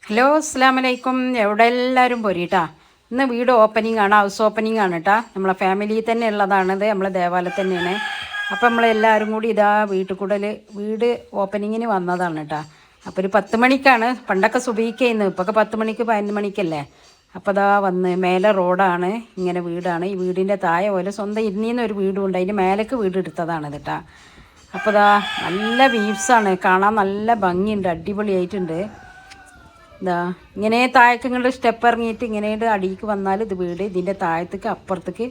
Hello അസ്സലാമലൈക്കും. എവിടെ എല്ലാവരും പോരിട്ടാ. ഇന്ന് വീട് ഓപ്പണിംഗ് ആണ്, ഹൗസ് ഓപ്പണിംഗ് ആണ് കേട്ടാ. നമ്മളെ ഫാമിലി തന്നെ ഉള്ളതാണിത്, നമ്മളെ ദേവാലയം തന്നെയാണ്. അപ്പം നമ്മളെല്ലാവരും കൂടി ഇതാ വീട് ഓപ്പണിങ്ങിന് വന്നതാണ് കേട്ടാ. അപ്പോൾ ഒരു 10 മണിക്കാണ്, പണ്ടൊക്കെ സുബഹിക്കായിരുന്നു, ഇപ്പൊക്കെ 10 മണിക്ക് 11 മണിക്കല്ലേ. അപ്പോൾ ഇതാ വന്ന് മേലെ റോഡാണ്, ഇങ്ങനെ വീടാണ്. ഈ വീടിൻ്റെ താഴെ പോലെ സ്വന്തം ഇരുന്നീന്ന് ഒരു വീടുണ്ട്, അതിൻ്റെ മേലേക്ക് വീട് എടുത്തതാണ് കേട്ടാ. അപ്പോൾ ഇതാ നല്ല വ്യൂസാണ്, കാണാൻ നല്ല ഭംഗിയുണ്ട്, അടിപൊളിയായിട്ടുണ്ട്. ഇതാ ഇങ്ങനെ താഴേക്ക് ഇങ്ങോട്ട് സ്റ്റെപ്പ് ഇറങ്ങിയിട്ട് ഇങ്ങനെ അടിയിലേക്ക് വന്നാൽ ഇത് വീട്, ഇതിൻ്റെ താഴത്തേക്ക് അപ്പുറത്തേക്ക്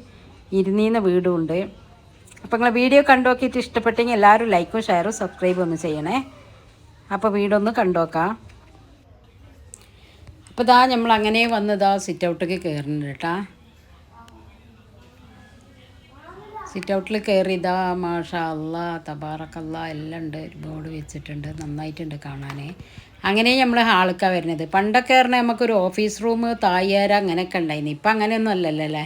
ഇരുന്നീന്ന വീടുമുണ്ട്. അപ്പോൾ നിങ്ങൾ വീഡിയോ കണ്ടു നോക്കിയിട്ട് ഇഷ്ടപ്പെട്ടെങ്കിൽ എല്ലാവരും ലൈക്കും ഷെയറും സബ്സ്ക്രൈബും ഒന്ന് ചെയ്യണേ. അപ്പോൾ വീടൊന്ന് കണ്ടു നോക്കാം. അപ്പോൾ ഇതാ നമ്മൾ അങ്ങനെ വന്നതാ സിറ്റ് ഔട്ടിലേക്ക് കയറുന്നുണ്ട് കേട്ടാ. സിറ്റ് ഔട്ടിൽ കയറി ഇതാ മാഷാ അല്ലാ തബാറക്കല്ലാ എല്ലാം ഉണ്ട്, ഒരു ബോർഡ് വെച്ചിട്ടുണ്ട്, നന്നായിട്ടുണ്ട് കാണാൻ. അങ്ങനെ നമ്മൾ ഹാളിക്കാണ് വരുന്നത്. പണ്ടൊക്കെ പറഞ്ഞാൽ നമുക്കൊരു ഓഫീസ് റൂം തായ്യാര അങ്ങനെയൊക്കെ ഉണ്ടായിരുന്നു. ഇപ്പം അങ്ങനെയൊന്നും അല്ലല്ലോ അല്ലേ.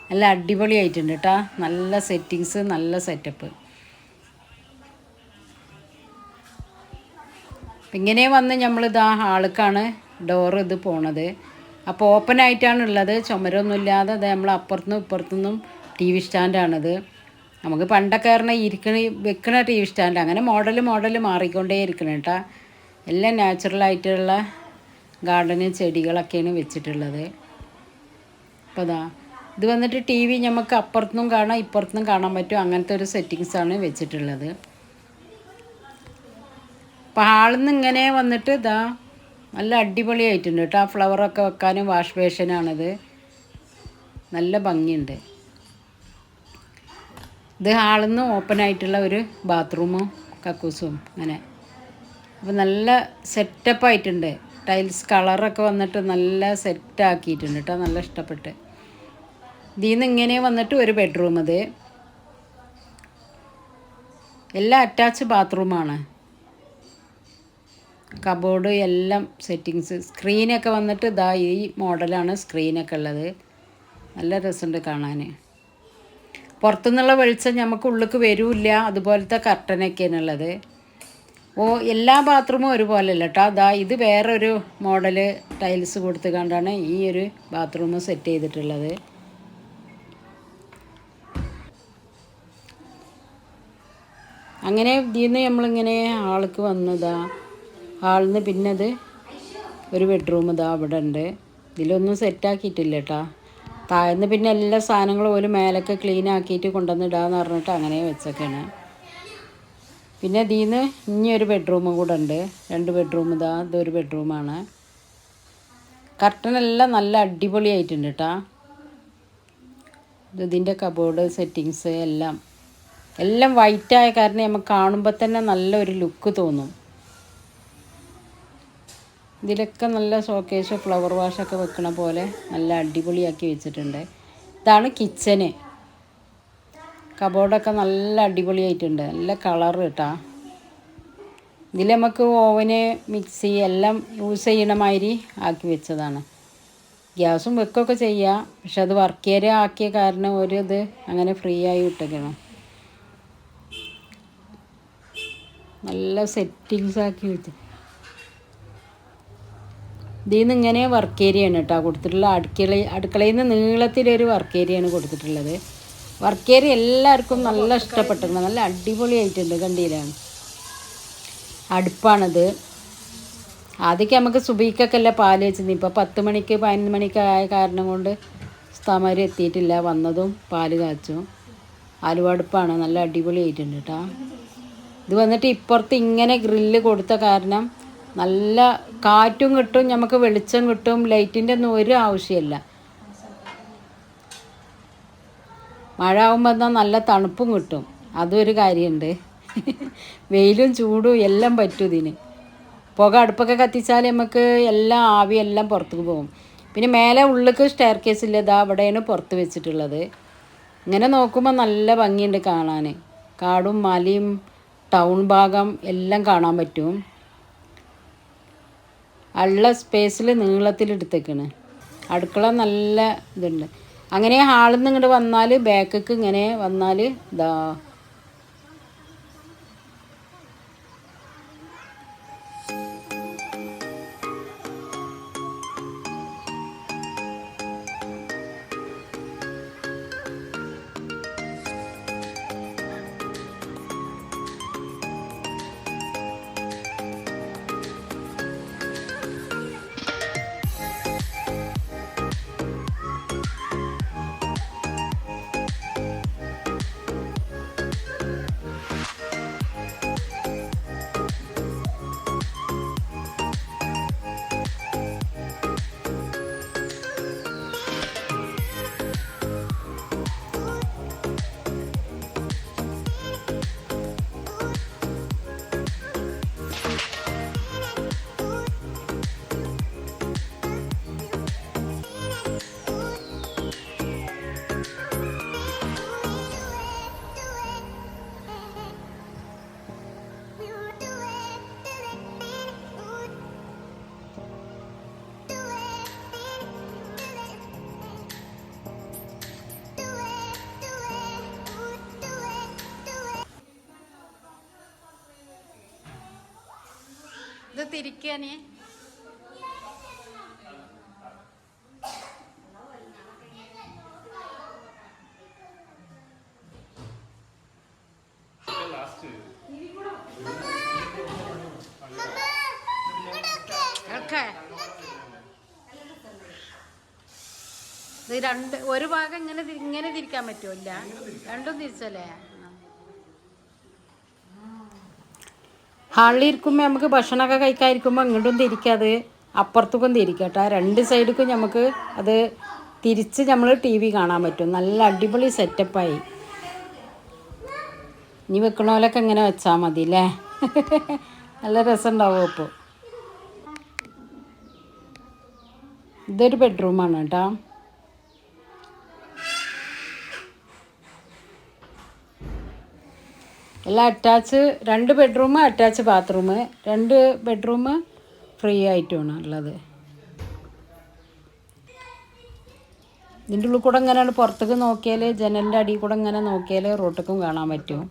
നല്ല അടിപൊളിയായിട്ടുണ്ട് കേട്ടോ, നല്ല സെറ്റിങ്സ്, നല്ല സെറ്റപ്പ്. ഇങ്ങനെ വന്ന് നമ്മളിതാ ഹാളിക്കാണ് ഡോറ് ഇത് പോണത്. അപ്പോൾ ഓപ്പൺ ആയിട്ടാണ് ഉള്ളത്, ചുമരൊന്നുമില്ലാതെ. അത് നമ്മൾ അപ്പുറത്തുനിന്നും ഇപ്പുറത്തുനിന്നും ടി വി സ്റ്റാൻഡാണിത്. നമുക്ക് പണ്ടൊക്കെ പറഞ്ഞാൽ വെക്കണ ടി വി സ്റ്റാൻഡ്, അങ്ങനെ മോഡൽ മാറിക്കൊണ്ടേ ഇരിക്കണം കേട്ടോ. എല്ലാം നാച്ചുറലായിട്ടുള്ള ഗാർഡന് ചെടികളൊക്കെയാണ് വെച്ചിട്ടുള്ളത്. അപ്പോൾ ഇത് വന്നിട്ട് ടി വി നമുക്ക് അപ്പുറത്തുനിന്നും കാണാം ഇപ്പുറത്തുനിന്നും കാണാൻ പറ്റും, അങ്ങനത്തെ ഒരു സെറ്റിങ്സാണ് വെച്ചിട്ടുള്ളത്. അപ്പോൾ ഹാളിൽ നിന്ന് ഇങ്ങനെ വന്നിട്ട് നല്ല അടിപൊളിയായിട്ടുണ്ട് കേട്ടോ. ആ ഫ്ലവറൊക്കെ വെക്കാനും വാഷ് ബേഷനാണിത്, നല്ല ഭംഗിയുണ്ട്. ഇത് ഹാളിൽ നിന്ന് ഓപ്പൺ ആയിട്ടുള്ള ഒരു ബാത്റൂമും കക്കൂസും അങ്ങനെ. അപ്പോൾ നല്ല സെറ്റപ്പായിട്ടുണ്ട്, ടൈൽസ് കളറൊക്കെ വന്നിട്ട് നല്ല സെറ്റാക്കിയിട്ടുണ്ട് കേട്ടോ, നല്ല ഇഷ്ടപ്പെട്ട്. ഇതിൽ നിന്ന് ഇങ്ങനെ വന്നിട്ട് ഒരു ബെഡ്റൂം, ഇത് എല്ലാം അറ്റാച്ച് ബാത്റൂമാണ്. കബോർഡ് എല്ലാം സെറ്റിങ്സ്. സ്ക്രീനൊക്കെ വന്നിട്ട് ഈ മോഡലാണ് സ്ക്രീനൊക്കെ ഉള്ളത്, നല്ല രസമുണ്ട് കാണാൻ. പുറത്തുനിന്നുള്ള വെളിച്ചം നമുക്ക് ഉള്ളിലേക്ക് വരില്ല, അതുപോലത്തെ കർട്ടനൊക്കെയാണ് ഉള്ളത്. എല്ലാ ബാത്റൂമും ഒരുപോലെ അല്ല കേട്ടോ. ഇത് വേറൊരു മോഡല് ടൈൽസ് കൊടുത്ത് കണ്ടാണ് ഈ ഒരു ബാത്റൂം സെറ്റ് ചെയ്തിട്ടുള്ളത്. അങ്ങനെ ഇതിൽ നിന്ന് നമ്മളിങ്ങനെ ഹാളിക്ക് വന്നതാ. ഹാളിൽ നിന്ന് പിന്നെ അത് ഒരു ബെഡ്റൂം അവിടെ ഉണ്ട്. ഇതിലൊന്നും സെറ്റാക്കിയിട്ടില്ല കേട്ടോ. താഴ്ന്ന് പിന്നെ എല്ലാ സാധനങ്ങളും ഒരു മേലൊക്കെ ക്ലീൻ ആക്കിയിട്ട് കൊണ്ടുവന്നിടാന്ന് പറഞ്ഞിട്ട് അങ്ങനെ വെച്ചൊക്കെയാണ്. പിന്നെ ഇതിൽ നിന്ന് ഇനി ഒരു ബെഡ്റൂമും കൂടെ ഉണ്ട്, 2 ബെഡ്റൂം. ഇതൊരു ബെഡ്റൂമാണ്. കർട്ടനെല്ലാം നല്ല അടിപൊളിയായിട്ടുണ്ട് കേട്ടോ. ഇതിൻ്റെ കബോർഡ് സെറ്റിങ്സ് എല്ലാം വൈറ്റായ കാരണം നമുക്ക് കാണുമ്പോൾ തന്നെ നല്ലൊരു ലുക്ക് തോന്നും. ഇതിലൊക്കെ നല്ല ഷോക്കേസ് ഫ്ലവർ വാഷൊക്കെ വെക്കണ പോലെ നല്ല അടിപൊളിയാക്കി വെച്ചിട്ടുണ്ട്. ഇതാണ് കിച്ചന്. കബോർഡൊക്കെ നല്ല അടിപൊളിയായിട്ടുണ്ട്, നല്ല കളർ കേട്ടോ. ഇതിൽ നമുക്ക് ഓവന് മിക്സി എല്ലാം യൂസ് ചെയ്യണ മാതിരി ആക്കി വെച്ചതാണ്. ഗ്യാസും വെക്കുകയൊക്കെ ചെയ്യാം, പക്ഷെ അത് വർക്ക് ഏരിയ ആക്കിയ കാരണം ഇത് അങ്ങനെ ഫ്രീ ആയി വിട്ടേക്കണം. നല്ല സെറ്റിങ്സ് ആക്കി വെച്ച്. ഇതിൽ നിന്ന് ഇങ്ങനെ വർക്ക് ഏരിയയാണ് കേട്ടോ കൊടുത്തിട്ടുള്ള. അടുക്കളയിൽ നിന്ന് നീളത്തിലൊരു വർക്ക് ഏരിയയാണ് കൊടുത്തിട്ടുള്ളത്. വർക്ക് ഏരിയ എല്ലാവർക്കും നല്ല ഇഷ്ടപ്പെട്ടിട്ടുണ്ട്, നല്ല അടിപൊളിയായിട്ടുണ്ട്. കണ്ടില്ലാണ് അടുപ്പാണിത്. ആദ്യമൊക്കെ നമുക്ക് സുബഹിക്കൊക്കെ അല്ല പാല് വെച്ചിരുന്നു, ഇപ്പോൾ 10 മണിക്ക് 11 മണിക്ക് ആയ കാരണം കൊണ്ട് ഉസ്താമാർ എത്തിയിട്ടില്ല, വന്നതും പാല് കാച്ചും. ആലുവടുപ്പാണ്, നല്ല അടിപൊളിയായിട്ടുണ്ട് കേട്ടോ. ഇത് വന്നിട്ട് ഇപ്പുറത്ത് ഇങ്ങനെ ഗ്രില്ല് കൊടുത്ത കാരണം നല്ല കാറ്റും കിട്ടും, നമുക്ക് വെളിച്ചം കിട്ടും, ലൈറ്റിൻ്റെ ഒന്നും ഒരു ആവശ്യമില്ല. മഴ ആകുമ്പോൾ എന്നാൽ നല്ല തണുപ്പും കിട്ടും, അതൊരു കാര്യമുണ്ട്. വെയിലും ചൂടും എല്ലാം പറ്റും ഇതിന്. പുക അടുപ്പൊക്കെ കത്തിച്ചാൽ നമുക്ക് എല്ലാം ആവിയെല്ലാം പുറത്തേക്ക് പോകും. പിന്നെ മേലെ ഉള്ളിലേക്ക് സ്റ്റെയർ കേസില്ല, അവിടെയാണ് പുറത്ത് വെച്ചിട്ടുള്ളത്. ഇങ്ങനെ നോക്കുമ്പോൾ നല്ല ഭംഗിയുണ്ട് കാണാൻ. കാടും മലയും ടൗൺ ഭാഗം എല്ലാം കാണാൻ പറ്റും. ഉള്ള സ്പേസിൽ നീളത്തിലെടുത്തേക്കാണ്. അടുക്കള നല്ല ഇതുണ്ട്. അങ്ങനെ ഹാളിൽ നിന്ന് ഇങ്ങോട്ട് വന്നാൽ ബാക്കിക്ക് ഇങ്ങനെ വന്നാൽ ഇത് തിരിക്കാനേ ഇത് രണ്ട് ഒരു ഭാഗം ഇങ്ങനെ തിരിക്കാൻ പറ്റുമല്ല രണ്ടും തിരിച്ചല്ലേ ഹാളിൽ ഇരിക്കുമ്പോൾ നമുക്ക് ഭക്ഷണമൊക്കെ കഴിക്കാതിരിക്കുമ്പോൾ ഇങ്ങോട്ടും തിരിക്കാതെ അപ്പുറത്തേക്കും തിരിക്കട്ടെ രണ്ട് സൈഡിക്കും നമുക്ക് അത് തിരിച്ച് നമ്മൾ ടി വി കാണാൻ പറ്റും. നല്ല അടിപൊളി സെറ്റപ്പായി. ഇനി വെക്കണ പോലൊക്കെ ഇങ്ങനെ വെച്ചാൽ മതി അല്ലേ. നല്ല രസമുണ്ടാവും. അപ്പോൾ ഇതൊരു ബെഡ്റൂമാണ് കേട്ടോ. എല്ലാം attach, 2 bedroom attach bathroom, 2 bedroom free ആയിട്ടുമാണ് ഉള്ളത്. ഇതിൻ്റെ ഉള്ളിൽ കൂടെ ഇങ്ങനെ പുറത്തേക്ക് നോക്കിയാൽ, ജനലിൻ്റെ അടിയിൽ കൂടെ ഇങ്ങനെ നോക്കിയാൽ റോട്ടിലേക്കും കാണാൻ പറ്റും.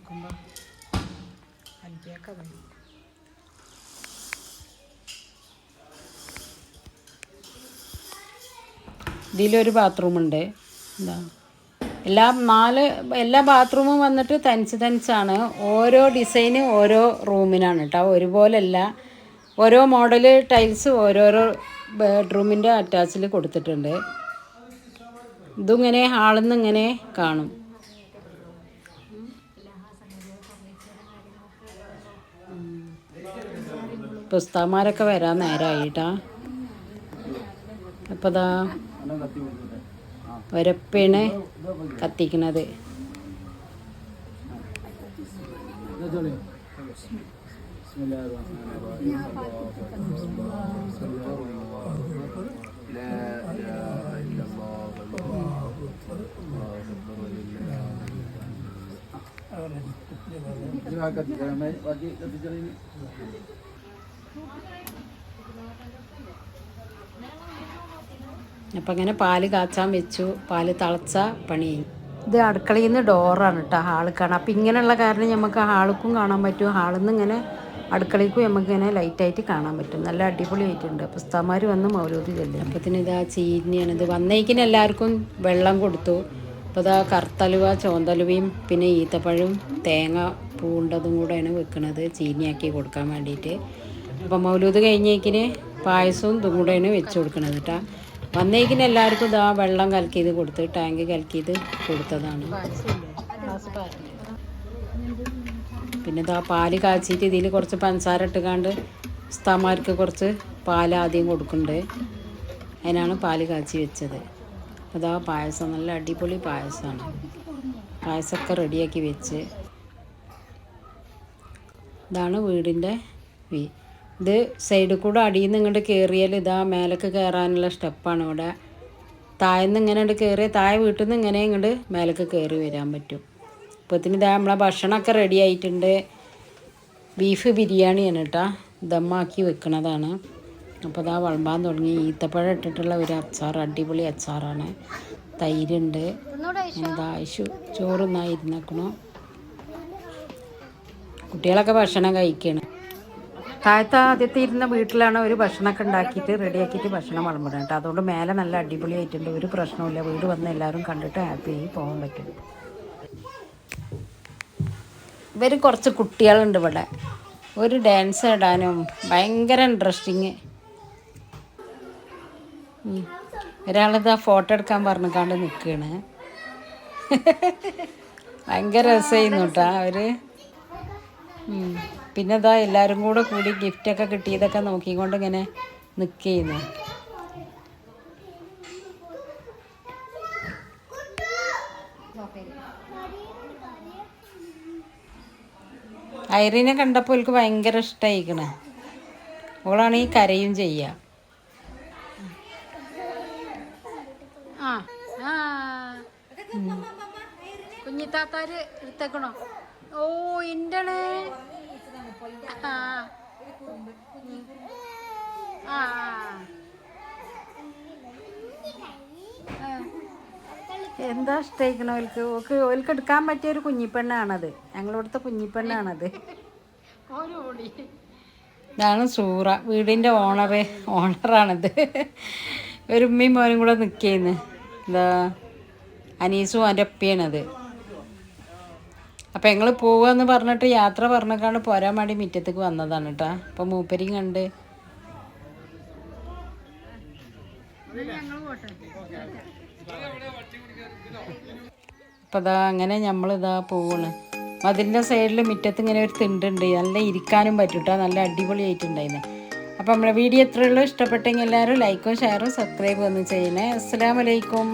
ഇതിലൊരു ബാത്റൂമുണ്ട്. എന്താ എല്ലാ ബാത്റൂമും വന്നിട്ട് തനിച്ചാണ്. ഓരോ ഡിസൈന് ഓരോ റൂമിനാണ് കേട്ടോ, ഒരുപോലെയല്ല. ഓരോ മോഡൽ ടൈൽസ് ഓരോരോ ബെഡ്റൂമിൻ്റെ അറ്റാച്ചിൽ കൊടുത്തിട്ടുണ്ട്. ഇതിങ്ങനെ ഹാളിൽ നിന്ന് ഇങ്ങനെ കാണും. പുസ്തകന്മാരൊക്കെ വരാൻ നേരമായിട്ടാ. അപ്പോൾ ഇതാ ഒരപ്പയാണ് കത്തിക്കണത്. അപ്പം അങ്ങനെ പാല് കാച്ചാൻ വെച്ചു. പാല് തിളച്ച പണി. ഇത് അടുക്കളയിൽ നിന്ന് ഡോറാണ് കേട്ടോ ഹാളിൽ കാണാം. അപ്പം ഇങ്ങനെയുള്ള കാരണം നമുക്ക് ഹാളിക്കും കാണാൻ പറ്റും. ഹാളിൽ നിന്ന് ഇങ്ങനെ അടുക്കളയ്ക്കും നമുക്ക് ഇങ്ങനെ ലൈറ്റായിട്ട് കാണാൻ പറ്റും. നല്ല അടിപൊളിയായിട്ടുണ്ട്. പുസ്തകന്മാർ വന്ന് മൗലൂദ് ചൊല്ലി. അപ്പത്തിന് ഇതാ ചീനിയാണ്. ഇത് വന്നേക്കിന് എല്ലാവർക്കും വെള്ളം കൊടുത്തു. അപ്പോൾ ഇതാ കറുത്തലുവ, ചോന്തലുവയും പിന്നെ ഈത്തപ്പഴവും തേങ്ങ പൂണ്ടതും കൂടെയാണ് വെക്കുന്നത് ചീനിയാക്കി കൊടുക്കാൻ വേണ്ടിയിട്ട്. അപ്പം മൗലൂദ് കഴിഞ്ഞേക്കിന് പായസവും ഇതും കൂടെയാണ് വെച്ച് കൊടുക്കണത് കേട്ടോ. വന്നേക്കിന് എല്ലാവർക്കും ഇതാ വെള്ളം കലക്കിയത് കൊടുത്ത്, ടാങ്ക് കലക്കിയത് കൊടുത്തതാണ്. പിന്നെ ഇതാ പാല് കാച്ചിട്ട് ഇതിൽ കുറച്ച് പഞ്ചസാര ഇട്ടുകാണ്ട് ഉസ്താമാർക്ക് കുറച്ച് പാൽ ആദ്യം കൊടുക്കുന്നുണ്ട്. അതിനാണ് പാല് കാച്ചി വെച്ചത്. അതാ പായസം, നല്ല അടിപൊളി പായസമാണ്. പായസമൊക്കെ റെഡിയാക്കി വെച്ച്. ഇതാണ് വീടിൻ്റെ ഇത് സൈഡിൽ കൂടെ അടിയിൽ നിന്ന് ഇങ്ങോട്ട് കയറിയാൽ ഇതാ മേലേക്ക് കയറാനുള്ള സ്റ്റെപ്പാണ് ഇവിടെ. താഴെന്ന് ഇങ്ങനെ ഇങ്ങോട്ട് കയറിയാൽ താഴെ വീട്ടിൽ നിന്ന് ഇങ്ങനെ ഇങ്ങോട്ട് മേലേക്ക് കയറി വരാൻ പറ്റും. ഇപ്പത്തിന് ഇതാ നമ്മളെ ഭക്ഷണമൊക്കെ റെഡി ആയിട്ടുണ്ട്. ബീഫ് ബിരിയാണിയാണ് കേട്ടോ, ദമ്മാക്കി വെക്കണതാണ്. അപ്പോൾ ഇതാ വിളമ്പാൻ തുടങ്ങി. ഈത്തപ്പഴം ഇട്ടിട്ടുള്ള ഒരു അച്ചാർ, അടിപൊളി അച്ചാറാണ്. തൈരുണ്ട്. ഇതാ ആയിഷു ചോറുന്നായിരുന്നേക്കണു. കുട്ടികളൊക്കെ ഭക്ഷണം കഴിക്കുകയാണ്. താഴത്തെ ആദ്യത്തെ ഇരുന്ന വീട്ടിലാണ് ഒരു ഭക്ഷണമൊക്കെ ഉണ്ടാക്കിയിട്ട് റെഡിയാക്കിയിട്ട് ഭക്ഷണം വിളമ്പിടുന്നത് കേട്ടോ. അതുകൊണ്ട് മേലെ നല്ല അടിപൊളിയായിട്ടുണ്ട്. ഒരു പ്രശ്നമില്ല. വീട് വന്ന് എല്ലാവരും കണ്ടിട്ട് ഹാപ്പിയായി പോകാൻ പറ്റും. ഇവർ കുറച്ച് കുട്ടികളുണ്ട് ഇവിടെ. ഒരു ഡാൻസ് ഇടാനും ഭയങ്കര ഇൻട്രസ്റ്റിങ്. ഒരാളിതാ ഫോട്ടോ എടുക്കാൻ പറഞ്ഞിക്കാണ്ട് നിൽക്കുകയാണ്. ഭയങ്കര രസമായിരുന്നു കേട്ടോ അവർ. പിന്നെ ഇതാ എല്ലാവരും കൂടി ഗിഫ്റ്റൊക്കെ കിട്ടിയതൊക്കെ നോക്കിക്കൊണ്ട് ഇങ്ങനെ നിൽക്കുന്നു. ഐറിനെ കണ്ടപ്പോൾ എനിക്ക് ഭയങ്കര ഇഷ്ടമായിക്കണേ. ഓളാണെങ്കിൽ കരയും ചെയ്യുക. കുഞ്ഞിത്താത്താര് എടുത്തേക്കണോ? ഓ എന്താണ് എന്താ ഇഷ്ടമായിക്കണോ ഓൾക്ക്? ഓൾക്ക് എടുക്കാൻ പറ്റിയൊരു കുഞ്ഞിപ്പെണ്ണാണത്. ഞങ്ങളിവിടുത്തെ കുഞ്ഞിപ്പെണ്ണാണത്. ഇതാണ് സൂറ, വീടിൻ്റെ ഓണറാണിത്. ഒരു ഉമ്മയും മോനും കൂടെ നിൽക്കുന്നു. എന്താ അനീസും എൻ്റെ ഒപ്പയാണത്. അപ്പം ഞങ്ങൾ പോവാന്ന് പറഞ്ഞിട്ട് യാത്ര പറഞ്ഞേക്കാണ്ട് പോരാൻ വേണ്ടി മുറ്റത്തേക്ക് വന്നതാണ് കേട്ടോ. അപ്പം മൂപ്പരിയും കണ്ട് അപ്പം ഇതാ അങ്ങനെ നമ്മളിതാ പോവാണ്. മതിലിൻ്റെ സൈഡിൽ മുറ്റത്ത് ഇങ്ങനെ ഒരു തിണ്ടുണ്ട്, നല്ല ഇരിക്കാനും പറ്റും കേട്ടോ, നല്ല അടിപൊളിയായിട്ടുണ്ടായിരുന്നു. അപ്പം നമ്മളെ വീഡിയോ എത്രയുള്ളൂ, ഇഷ്ടപ്പെട്ടെങ്കിൽ എല്ലാവരും ലൈക്കും ഷെയറും സബ്സ്ക്രൈബും ഒന്ന് ചെയ്യണേ. അസ്സലാമു അലൈക്കും.